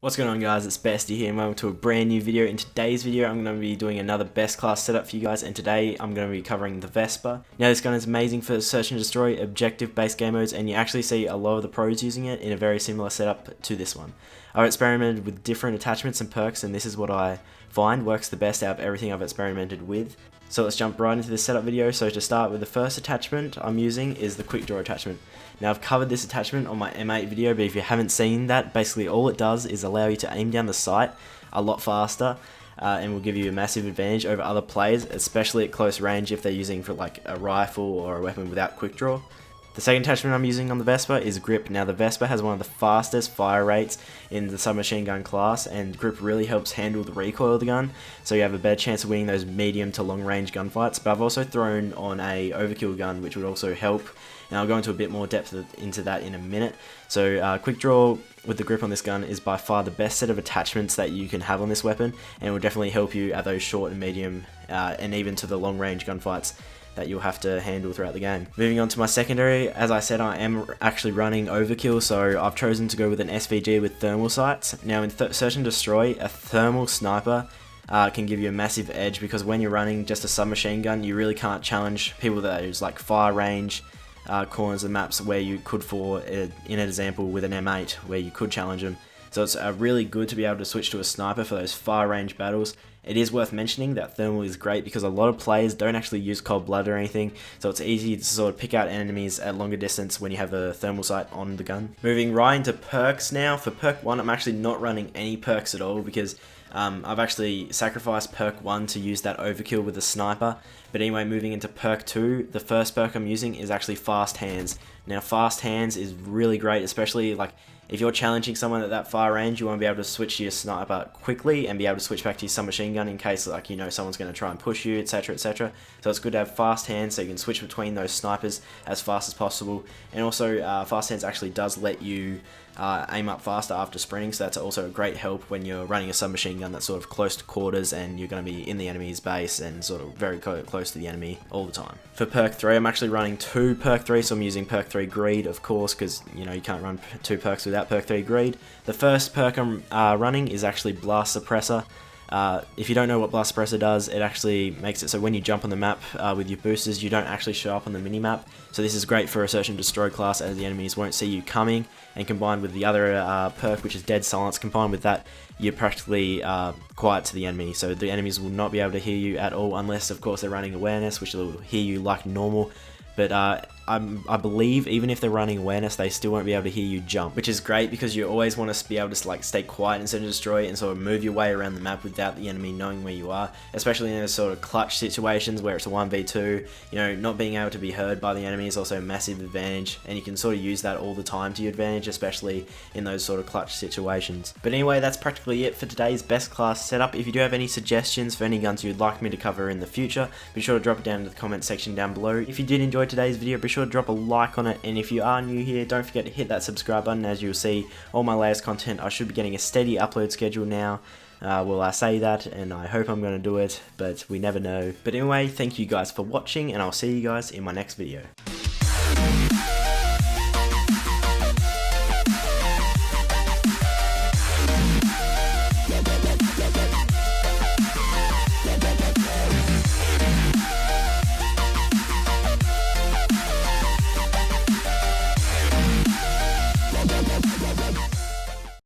What's going on, guys? It's Besty here and welcome to a brand new video. In today's video I'm going to be doing another best class setup for you guys, and today I'm going to be covering the Vesper. Now this gun is amazing for search and destroy, objective based game modes, and you actually see a lot of the pros using it in a very similar setup to this one. I've experimented with different attachments and perks, and this is what I find works the best out of everything I've experimented with. So let's jump right into this setup video. So to start with, the first attachment I'm using is the quick draw attachment. Now I've covered this attachment on my M8 video, but if you haven't seen that, basically all it does is allow you to aim down the sight a lot faster and will give you a massive advantage over other players, especially at close range if they're using for like a rifle or a weapon without quick draw. The second attachment I'm using on the Vesper is grip. Now the Vesper has one of the fastest fire rates in the submachine gun class, and grip really helps handle the recoil of the gun, so you have a better chance of winning those medium to long range gunfights. But I've also thrown on a overkill gun, which would also help, and I'll go into a bit more depth into that in a minute. So quick draw with the grip on this gun is by far the best set of attachments that you can have on this weapon, and will definitely help you at those short and medium and even to the long range gunfights that you'll have to handle throughout the game. Moving on to my secondary, as I said, I am actually running overkill, so I've chosen to go with an SVG with thermal sights. Now in search and destroy, a thermal sniper can give you a massive edge, because when you're running just a submachine gun, you really can't challenge people that use like far range corners of maps where you could, for in an example with an M8, where you could challenge them. So it's really good to be able to switch to a sniper for those far range battles. It is worth mentioning that thermal is great because a lot of players don't actually use cold blood or anything, so it's easy to sort of pick out enemies at longer distance when you have a thermal sight on the gun. Moving right into perks now. For perk 1, I'm actually not running any perks at all, because I've actually sacrificed perk 1 to use that overkill with the sniper. But anyway, moving into perk 2, the first perk I'm using is actually fast hands. Now fast hands is really great, especially like if you're challenging someone at that far range. You want to be able to switch to your sniper quickly and be able to switch back to your submachine gun in case, like, you know, someone's going to try and push you, etc, etc. So it's good to have fast hands so you can switch between those snipers as fast as possible. And also fast hands actually does let you aim up faster after sprinting, so that's also a great help when you're running a submachine gun that's sort of close to quarters and you're going to be in the enemy's base and sort of very close to the enemy all the time. For perk 3, I'm actually running 2 perk 3, so I'm using perk 3 greed, of course, because you know you can't run 2 perks without perk 3 greed. The first perk I'm running is actually blast suppressor. If you don't know what blast suppressor does, it actually makes it so when you jump on the map with your boosters, you don't actually show up on the minimap. So this is great for a search and destroy class, as the enemies won't see you coming, and combined with the other perk, which is dead silence, combined with that, you're practically quiet to the enemy, so the enemies will not be able to hear you at all, unless of course they're running awareness, which will hear you like normal. But I believe even if they're running awareness, they still won't be able to hear you jump, which is great because you always want to be able to like stay quiet and search and destroy and sort of move your way around the map without the enemy knowing where you are, especially in those sort of clutch situations where it's a 1v2. You know, not being able to be heard by the enemy is also a massive advantage, and you can sort of use that all the time to your advantage, especially in those sort of clutch situations. But anyway, that's practically it for today's best class setup. If you do have any suggestions for any guns you'd like me to cover in the future, be sure to drop it down in the comment section down below. If you did enjoy today's video, be sure to drop a like on it, and if you are new here, don't forget to hit that subscribe button, as you'll see all my latest content. I should be getting a steady upload schedule now. Well, I say that and I hope I'm going to do it, but we never know. But anyway, thank you guys for watching, and I'll see you guys in my next video.